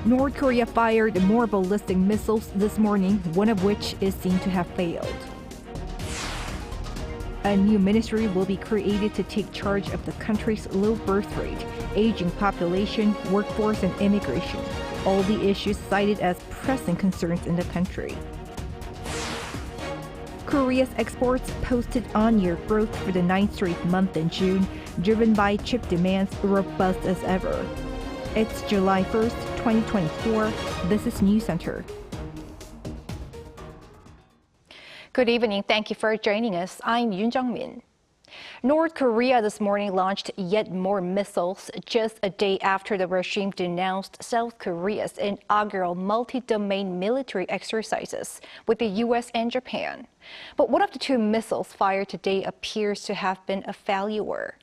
North Korea fired more ballistic missiles this morning, one of which is seen to have failed. A new ministry will be created to take charge of the country's low birth rate, aging population, workforce, and immigration, all the issues cited as pressing concerns in the country. Korea's exports posted on-year growth for the 9th straight month in June, driven by chip demands robust as ever. It's July 1st, 2024. This is Newscenter. Good evening. Thank you for joining us. I'm Yoon Jung-min. North Korea this morning launched yet more missiles just a day after the regime denounced South Korea's inaugural multi-domain military exercises with the U.S. and Japan. But one of the two missiles fired today appears to have been a failure.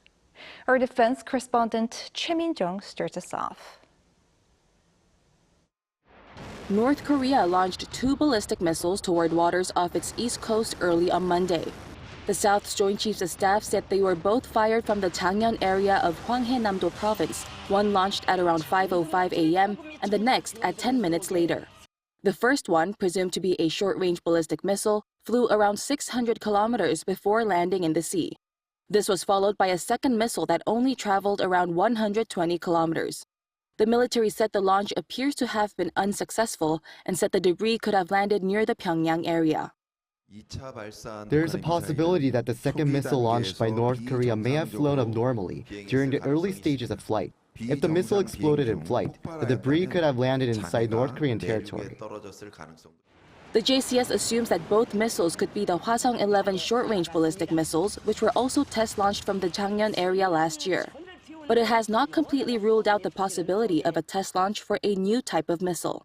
Our defense correspondent Choi Min-jung starts us off. North Korea launched two ballistic missiles toward waters off its east coast early on Monday. The South's Joint Chiefs of Staff said they were both fired from the Changyeon area of Hwanghae-namdo province, one launched at around 5:05 a.m. and the next at 10 minutes later. The first one, presumed to be a short-range ballistic missile, flew around 600 kilometers before landing in the sea. This was followed by a second missile that only traveled around 120 kilometers. The military said the launch appears to have been unsuccessful and said the debris could have landed near the Pyongyang area. There is a possibility that the second missile launched by North Korea may have flown abnormally during the early stages of flight. If the missile exploded in flight, the debris could have landed inside North Korean territory. The JCS assumes that both missiles could be the Hwasong-11 short-range ballistic missiles, which were also test-launched from the Changyeon area last year. But it has not completely ruled out the possibility of a test launch for a new type of missile.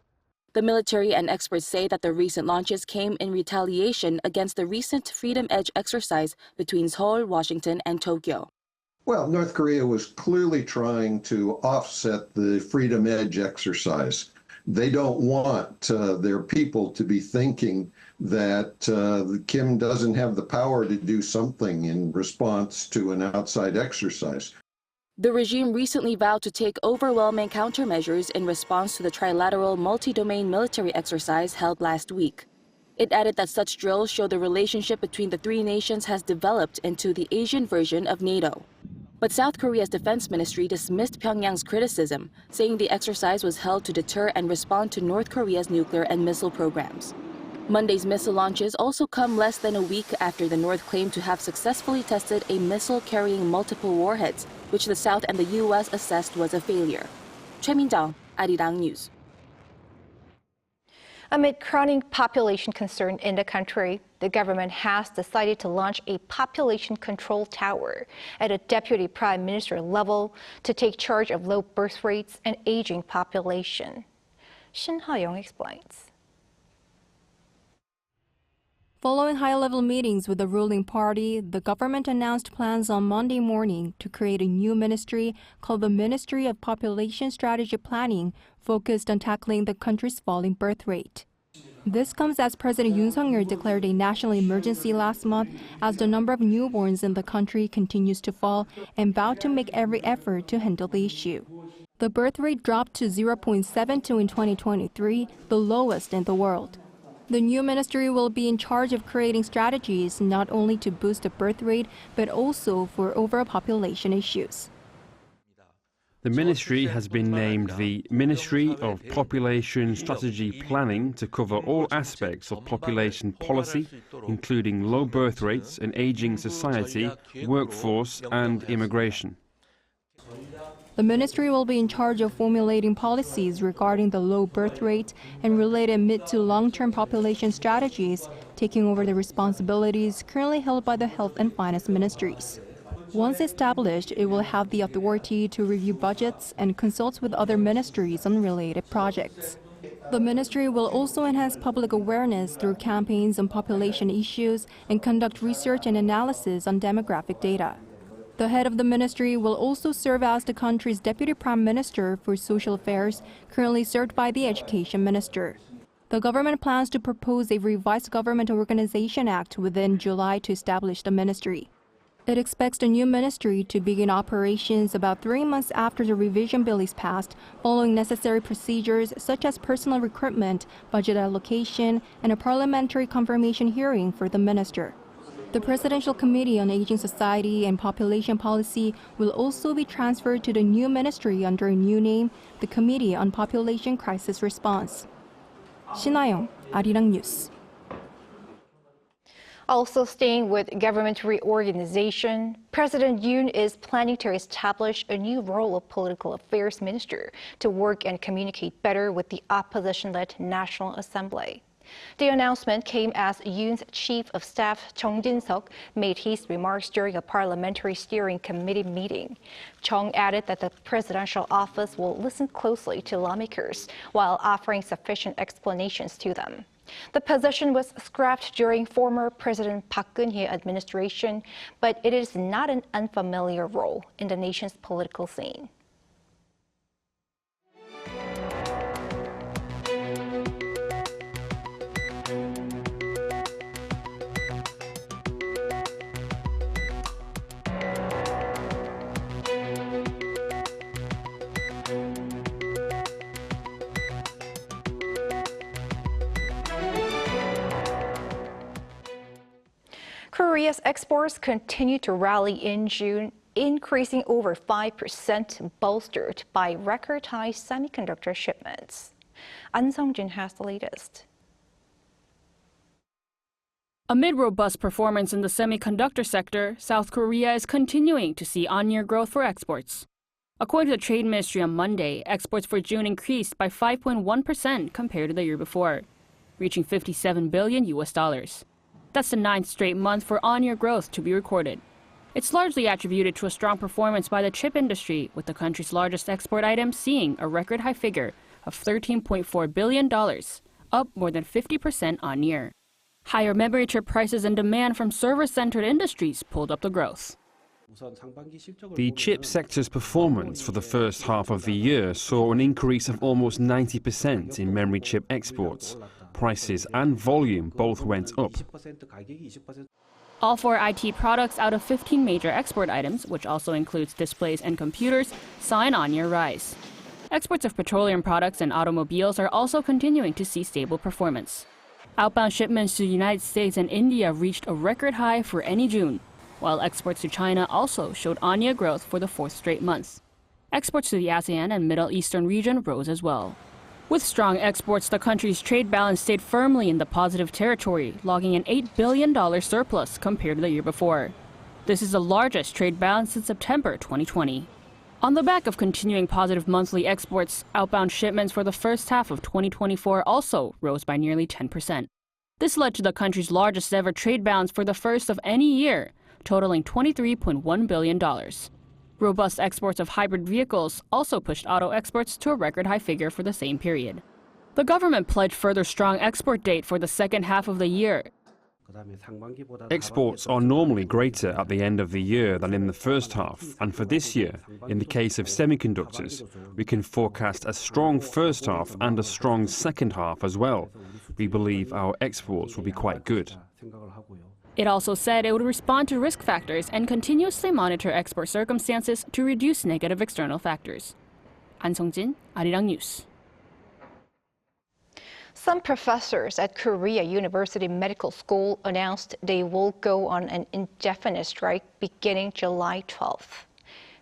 The military and experts say that the recent launches came in retaliation against the recent Freedom Edge exercise between Seoul, Washington, and Tokyo. Well, North Korea was clearly trying to offset the Freedom Edge exercise. They don't want their people to be thinking that Kim doesn't have the power to do something in response to an outside exercise. The regime recently vowed to take overwhelming countermeasures in response to the trilateral multi-domain military exercise held last week. It added that such drills show the relationship between the three nations has developed into the Asian version of NATO. But South Korea's defense ministry dismissed Pyongyang's criticism, saying the exercise was held to deter and respond to North Korea's nuclear and missile programs. Monday's missile launches also come less than a week after the North claimed to have successfully tested a missile carrying multiple warheads, which the South and the U.S. assessed was a failure. Choi Min-jung, Arirang News. Amid crowning population concern in the country, the government has decided to launch a population control tower at a deputy prime minister level to take charge of low birth rates and aging population. Shin Ha-young explains. Following high-level meetings with the ruling party, the government announced plans on Monday morning to create a new ministry called the Ministry of Population Strategy Planning, focused on tackling the country's falling birth rate. This comes as President Yoon Suk-yeol declared a national emergency last month as the number of newborns in the country continues to fall and vowed to make every effort to handle the issue. The birth rate dropped to 0.72 in 2023, the lowest in the world. The new ministry will be in charge of creating strategies not only to boost the birth rate, but also for overpopulation issues. The ministry has been named the Ministry of Population Strategy Planning to cover all aspects of population policy, including low birth rates, an aging society, workforce, and immigration. The ministry will be in charge of formulating policies regarding the low birth rate and related mid- to long-term population strategies, taking over the responsibilities currently held by the Health and Finance ministries. Once established, it will have the authority to review budgets and consult with other ministries on related projects. The ministry will also enhance public awareness through campaigns on population issues and conduct research and analysis on demographic data. The head of the ministry will also serve as the country's deputy prime minister for social affairs, currently served by the education minister. The government plans to propose a revised government organization act within July to establish the ministry. It expects the new ministry to begin operations about 3 months after the revision bill is passed, following necessary procedures such as personnel recruitment, budget allocation, and a parliamentary confirmation hearing for the minister. The Presidential Committee on Aging Society and Population Policy will also be transferred to the new ministry under a new name, the Committee on Population Crisis Response. 신하영, Arirang News. Also staying with government reorganization, President Yoon is planning to establish a new role of political affairs minister to work and communicate better with the opposition-led National Assembly. The announcement came as Yoon's Chief of Staff Chung Jin-seok made his remarks during a parliamentary steering committee meeting. Chung added that the presidential office will listen closely to lawmakers while offering sufficient explanations to them. The position was scrapped during former President Park Geun-hye administration, but it is not an unfamiliar role in the nation's political scene. Korea's exports continue to rally in June, increasing over 5%, bolstered by record-high semiconductor shipments. An Sung-jin has the latest. Amid robust performance in the semiconductor sector, South Korea is continuing to see on-year growth for exports. According to the Trade Ministry on Monday, exports for June increased by 5.1% compared to the year before, reaching $57 billion. That's the 9th straight month for on-year growth to be recorded. It's largely attributed to a strong performance by the chip industry, with the country's largest export item seeing a record high figure of $13.4 billion, up more than 50% on-year. Higher memory chip prices and demand from server-centered industries pulled up the growth. The chip sector's performance for the first half of the year saw an increase of almost 90% in memory chip exports. Prices and volume both went up. All 4 IT products out of 15 major export items, which also includes displays and computers, saw an on-year rise. Exports of petroleum products and automobiles are also continuing to see stable performance. Outbound shipments to the United States and India reached a record high for any June, while exports to China also showed on-year growth for the 4th straight month. Exports to the ASEAN and Middle Eastern region rose as well. With strong exports, the country's trade balance stayed firmly in the positive territory, logging an $8 billion surplus compared to the year before. This is the largest trade balance since September 2020. On the back of continuing positive monthly exports, outbound shipments for the first half of 2024 also rose by nearly 10%. This led to the country's largest ever trade balance for the first of any year, totaling $23.1 billion. Robust exports of hybrid vehicles also pushed auto exports to a record high figure for the same period. The government pledged further strong export date for the second half of the year. Exports are normally greater at the end of the year than in the first half, and for this year, in the case of semiconductors, we can forecast a strong first half and a strong second half as well. We believe our exports will be quite good. It also said it would respond to risk factors and continuously monitor export circumstances to reduce negative external factors. An Sung-jin, Arirang News. Some professors at Korea University Medical School announced they will go on an indefinite strike beginning July 12th.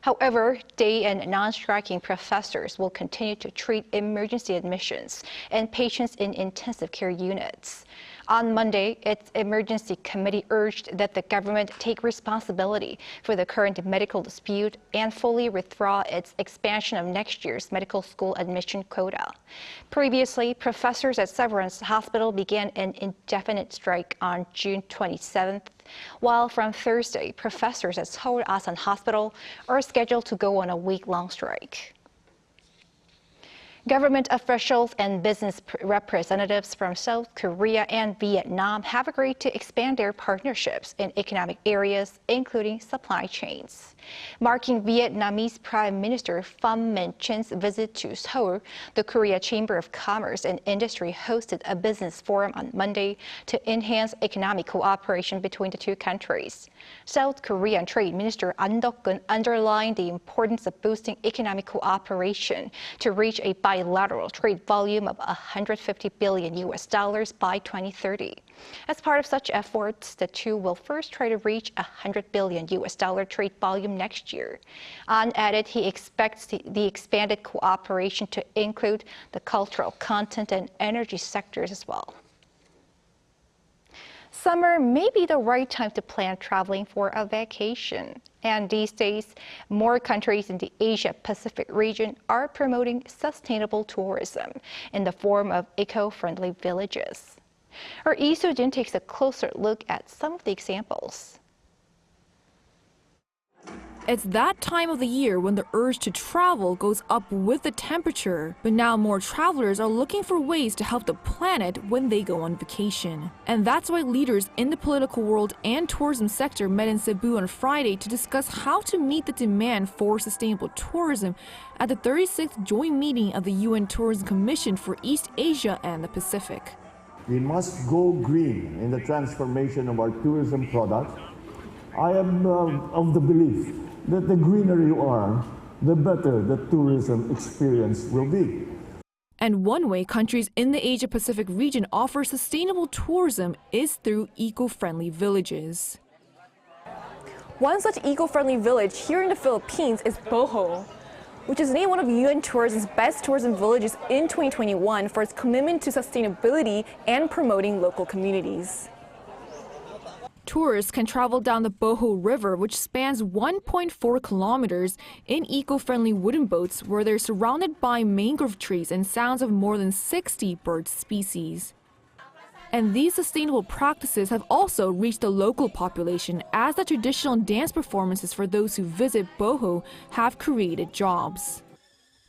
However, day and non-striking professors will continue to treat emergency admissions and patients in intensive care units. On Monday, its emergency committee urged that the government take responsibility for the current medical dispute and fully withdraw its expansion of next year's medical school admission quota. Previously, professors at Severance Hospital began an indefinite strike on June 27th, while from Thursday, professors at Seoul Asan Hospital are scheduled to go on a week-long strike. Government officials and business representatives from South Korea and Vietnam have agreed to expand their partnerships in economic areas, including supply chains. Marking Vietnamese Prime Minister Pham Minh Chin's visit to Seoul, the Korea Chamber of Commerce and Industry hosted a business forum on Monday to enhance economic cooperation between the two countries. South Korean Trade Minister An Dok-gun underlined the importance of boosting economic cooperation to reach a bilateral trade volume of $150 billion by 2030. As part of such efforts, the two will first try to reach $100 billion trade volume next year. An added he expects the expanded cooperation to include the cultural, content, and energy sectors as well. Summer may be the right time to plan traveling for a vacation. And these days, more countries in the Asia-Pacific region are promoting sustainable tourism in the form of eco-friendly villages. Our Lee Soo-jin takes a closer look at some of the examples. It's that time of the year when the urge to travel goes up with the temperature. But now more travelers are looking for ways to help the planet when they go on vacation. And that's why leaders in the political world and tourism sector met in Cebu on Friday to discuss how to meet the demand for sustainable tourism at the 36th joint meeting of the UN Tourism Commission for East Asia and the Pacific. We must go green in the transformation of our tourism products. I am of the belief that the greener you are, the better the tourism experience will be. And one way countries in the Asia-Pacific region offer sustainable tourism is through eco-friendly villages. One such eco-friendly village here in the Philippines is Boho, which is named one of UN Tourism's best tourism villages in 2021 for its commitment to sustainability and promoting local communities. Tourists can travel down the Boho River, which spans 1.4 kilometers, in eco-friendly wooden boats where they're surrounded by mangrove trees and sounds of more than 60 bird species. And these sustainable practices have also reached the local population, as the traditional dance performances for those who visit Boho have created jobs.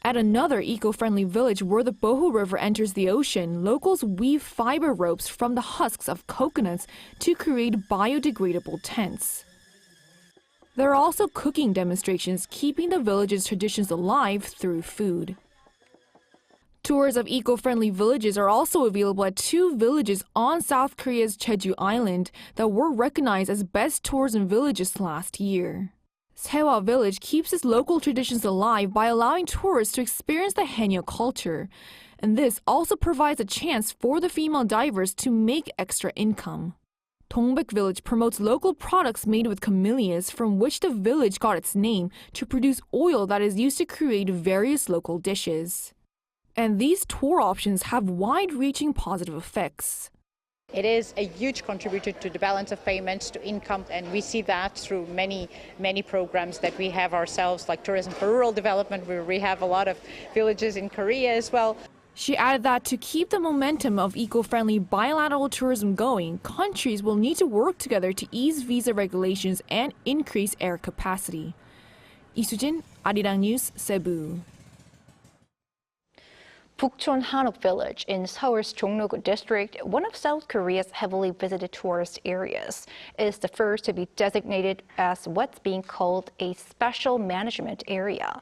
At another eco-friendly village where the Boho River enters the ocean, locals weave fiber ropes from the husks of coconuts to create biodegradable tents. There are also cooking demonstrations, keeping the village's traditions alive through food. Tours of eco-friendly villages are also available at two villages on South Korea's Jeju Island that were recognized as best tourism villages last year. Sewa Village keeps its local traditions alive by allowing tourists to experience the Haenyeo culture. And this also provides a chance for the female divers to make extra income. Dongbek Village promotes local products made with camellias, from which the village got its name, to produce oil that is used to create various local dishes. And these tour options have wide-reaching positive effects. It is a huge contributor to the balance of payments, to income, and we see that through many programs that we have ourselves, like Tourism for Rural Development, where we have a lot of villages in Korea as well. She added that to keep the momentum of eco-friendly bilateral tourism going, countries will need to work together to ease visa regulations and increase air capacity. Lee Soo-jin, Arirang News, Cebu. Bukchon Hanok Village in Seoul's Jongno-gu district, one of South Korea's heavily visited tourist areas, is the first to be designated as what's being called a special management area.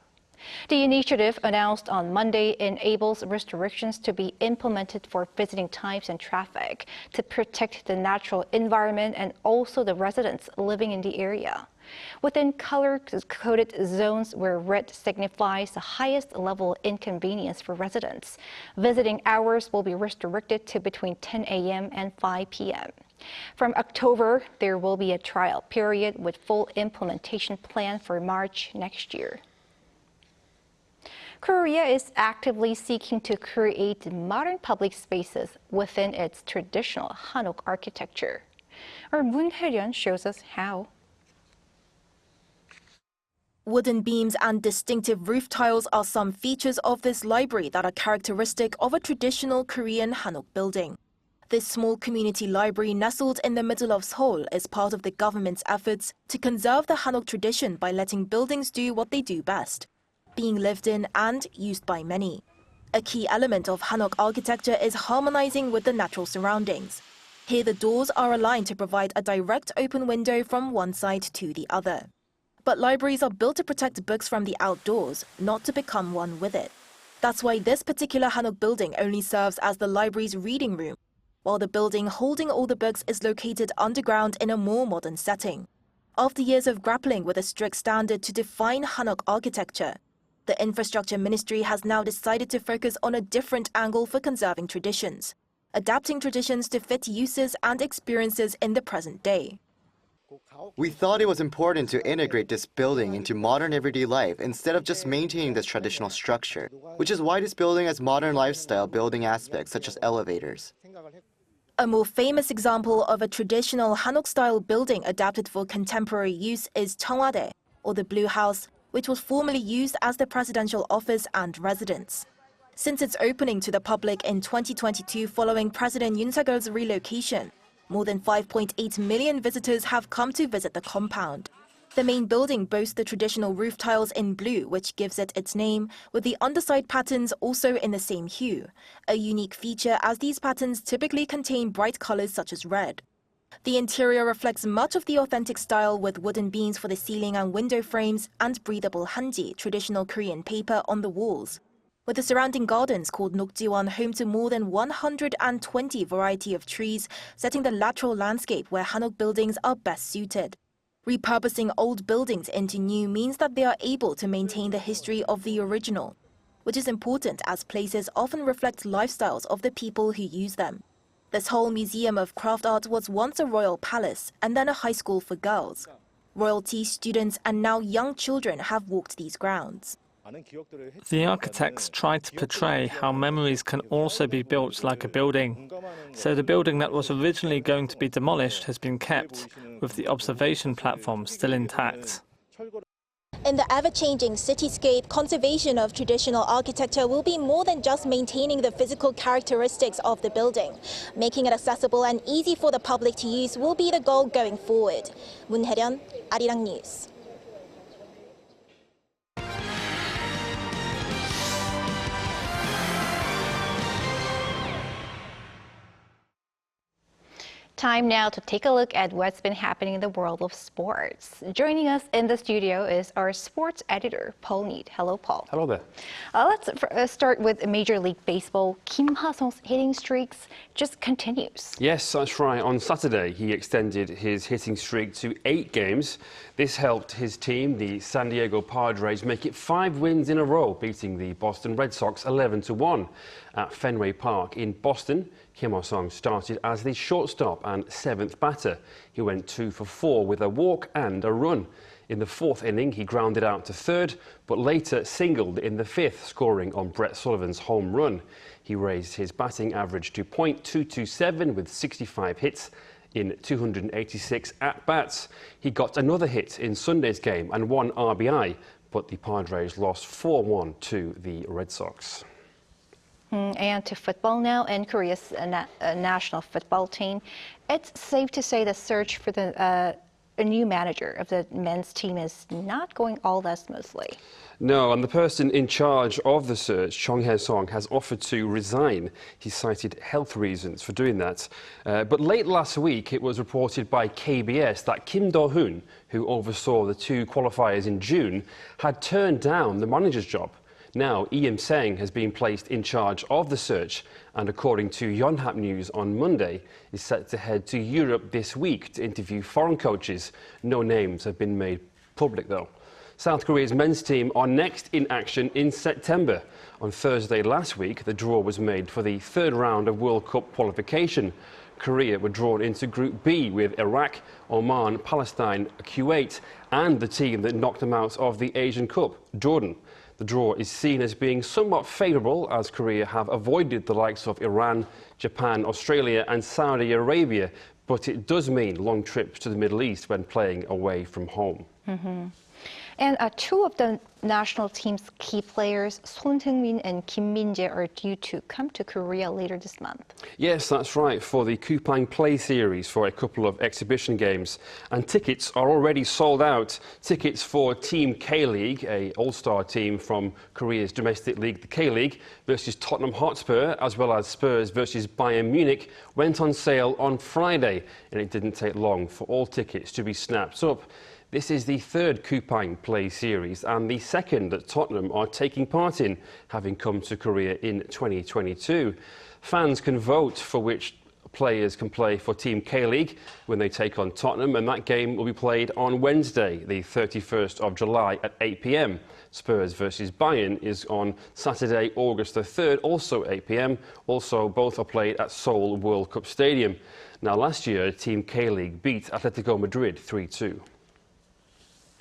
The initiative, announced on Monday, enables restrictions to be implemented for visiting times and traffic to protect the natural environment and also the residents living in the area. Within color-coded zones where red signifies the highest level of inconvenience for residents, visiting hours will be restricted to between 10 a.m. and 5 p.m. From October, there will be a trial period with full implementation planned for March next year. Korea is actively seeking to create modern public spaces within its traditional Hanok architecture. Our Moon Hye-ryun shows us how. Wooden beams and distinctive roof tiles are some features of this library that are characteristic of a traditional Korean Hanok building. This small community library nestled in the middle of Seoul is part of the government's efforts to conserve the Hanok tradition by letting buildings do what they do best, being lived in and used by many. A key element of Hanok architecture is harmonizing with the natural surroundings. Here, the doors are aligned to provide a direct open window from one side to the other. But libraries are built to protect books from the outdoors, not to become one with it. That's why this particular Hanok building only serves as the library's reading room, while the building holding all the books is located underground in a more modern setting. After years of grappling with a strict standard to define Hanok architecture, the Infrastructure Ministry has now decided to focus on a different angle for conserving traditions, adapting traditions to fit uses and experiences in the present day. We thought it was important to integrate this building into modern everyday life instead of just maintaining this traditional structure, which is why this building has modern lifestyle building aspects such as elevators. A more famous example of a traditional Hanok-style building adapted for contemporary use is Cheongwade, or the Blue House, which was formerly used as the presidential office and residence. Since its opening to the public in 2022 following President Yoon Suk-yeol's relocation, more than 5.8 million visitors have come to visit the compound. The main building boasts the traditional roof tiles in blue, which gives it its name, with the underside patterns also in the same hue, a unique feature as these patterns typically contain bright colors such as red. The interior reflects much of the authentic style with wooden beams for the ceiling and window frames and breathable hanji, traditional Korean paper, on the walls, with the surrounding gardens called Nokjiwon home to more than 120 variety of trees, setting the lateral landscape where Hanok buildings are best suited. Repurposing old buildings into new means that they are able to maintain the history of the original, which is important as places often reflect lifestyles of the people who use them. This whole museum of craft art was once a royal palace and then a high school for girls. Royalty, students and now young children have walked these grounds. The architects tried to portray how memories can also be built like a building. So the building that was originally going to be demolished has been kept, with the observation platform still intact. In the ever-changing cityscape, conservation of traditional architecture will be more than just maintaining the physical characteristics of the building. Making it accessible and easy for the public to use will be the goal going forward. Moon Hae-ryun, Arirang News. Time now to take a look at what's been happening in the world of sports. Joining us in the studio is our sports editor, Paul Need. Hello, Paul. Hello there. Let's start with Major League Baseball. Kim Ha-sung's hitting streaks just continues. Yes, that's right. On Saturday, he extended his hitting streak to 8 games. This helped his team, the San Diego Padres, make it 5 wins in a row, beating the Boston Red Sox 11-1 at Fenway Park in Boston. Kim Ha-sung started as the shortstop and 7th batter. He went 2 for 4 with a walk and a run. In the 4th inning, he grounded out to 3rd, but later singled in the 5th, scoring on Brett Sullivan's home run. He raised his batting average to .227 with 65 hits in 286 at-bats. He got another hit in Sunday's game and 1 RBI, but the Padres lost 4-1 to the Red Sox. And to football now, in Korea's national football team, it's safe to say the search for a new manager of the men's team is not going all that smoothly. No, and the person in charge of the search, Chung Hae-sung, has offered to resign. He cited health reasons for doing that. But late last week, it was reported by KBS that Kim Do-hoon, who oversaw the 2 qualifiers in June, had turned down the manager's job. Now, Lee Im-seng has been placed in charge of the search and, according to Yonhap News on Monday, is set to head to Europe this week to interview foreign coaches. No names have been made public, though. South Korea's men's team are next in action in September. On Thursday last week, the draw was made for the 3rd round of World Cup qualification. Korea were drawn into Group B with Iraq, Oman, Palestine, Kuwait, and the team that knocked them out of the Asian Cup, Jordan. The draw is seen as being somewhat favourable, as Korea have avoided the likes of Iran, Japan, Australia and Saudi Arabia, but it does mean long trips to the Middle East when playing away from home. And two of the national team's key players, Son Heung-min and Kim Min-jae, are due to come to Korea later this month. Yes, that's right, for the Kupang Play Series for a couple of exhibition games. And tickets are already sold out. Tickets for Team K-League, a all-star team from Korea's domestic league, the K-League, versus Tottenham Hotspur, as well as Spurs versus Bayern Munich, went on sale on Friday. And it didn't take long for all tickets to be snapped up. This is the third Kupang Play Series and the second that Tottenham are taking part in, having come to Korea in 2022. Fans can vote for which players can play for Team K-League when they take on Tottenham, and that game will be played on Wednesday, the 31st of July at 8 p.m. Spurs versus Bayern is on Saturday, August the 3rd, also 8 p.m. Also, both are played at Seoul World Cup Stadium. Now, last year, Team K-League beat Atletico Madrid 3-2.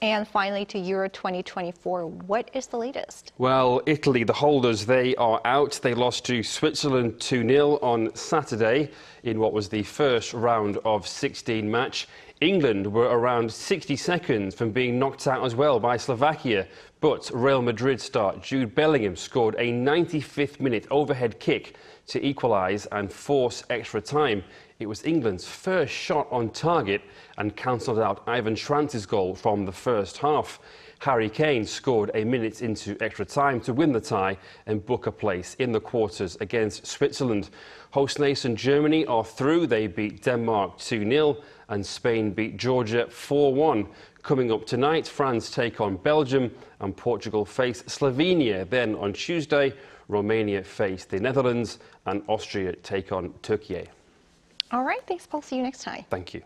And finally, to Euro 2024, what is the latest? Well, Italy, the holders, they are out. They lost to Switzerland 2-0 on Saturday in what was the first round of 16 match. England were around 60 seconds from being knocked out as well by Slovakia. But Real Madrid star Jude Bellingham scored a 95th minute overhead kick to equalise and force extra time. It was England's first shot on target and cancelled out Ivan Schrantz's goal from the first half. Harry Kane scored a minute into extra time to win the tie and book a place in the quarters against Switzerland. Host nation Germany are through. They beat Denmark 2-0 and Spain beat Georgia 4-1. Coming up tonight, France take on Belgium and Portugal face Slovenia. Then on Tuesday, Romania face the Netherlands and Austria take on Turkey. All right, thanks, Paul. See you next time. Thank you.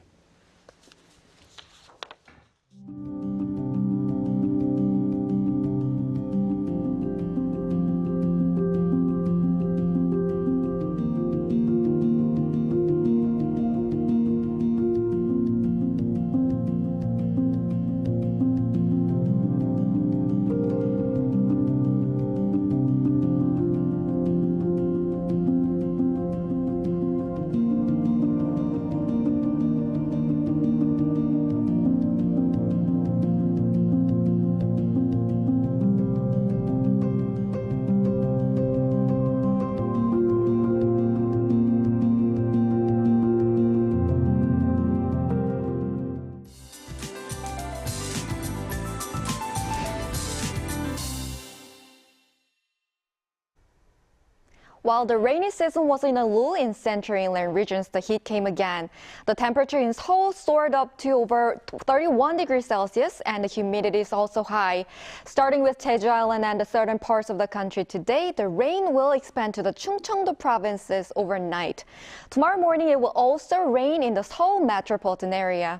While the rainy season was in a lull in central inland regions, the heat came again. The temperature in Seoul soared up to over 31 degrees Celsius, and the humidity is also high. Starting with Jeju Island and the southern parts of the country today, the rain will expand to the Chungcheongdo provinces overnight. Tomorrow morning, it will also rain in the Seoul metropolitan area.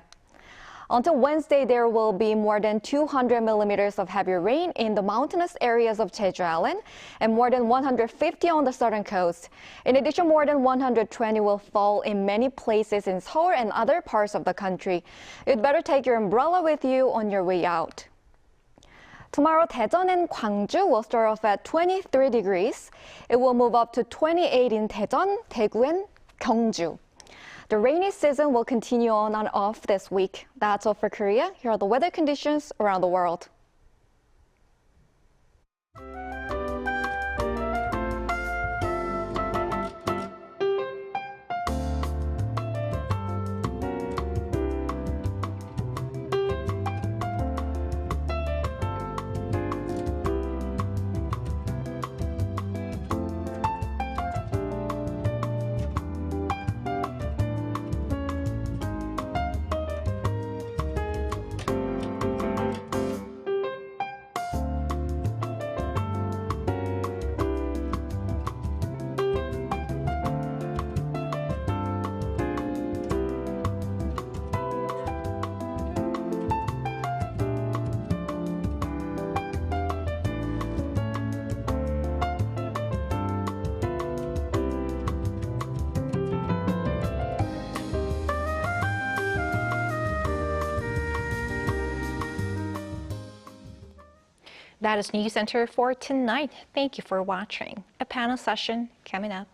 Until Wednesday, there will be more than 200 millimeters of heavy rain in the mountainous areas of Jeju Island and more than 150 on the southern coast. In addition, more than 120 will fall in many places in Seoul and other parts of the country. You'd better take your umbrella with you on your way out. Tomorrow, Daejeon and Gwangju will start off at 23 degrees. It will move up to 28 in Daejeon, Daegu, and Gyeongju. The rainy season will continue on and off this week. That's all for Korea. Here are the weather conditions around the world. That is Newscenter for tonight. Thank you for watching. A panel session coming up.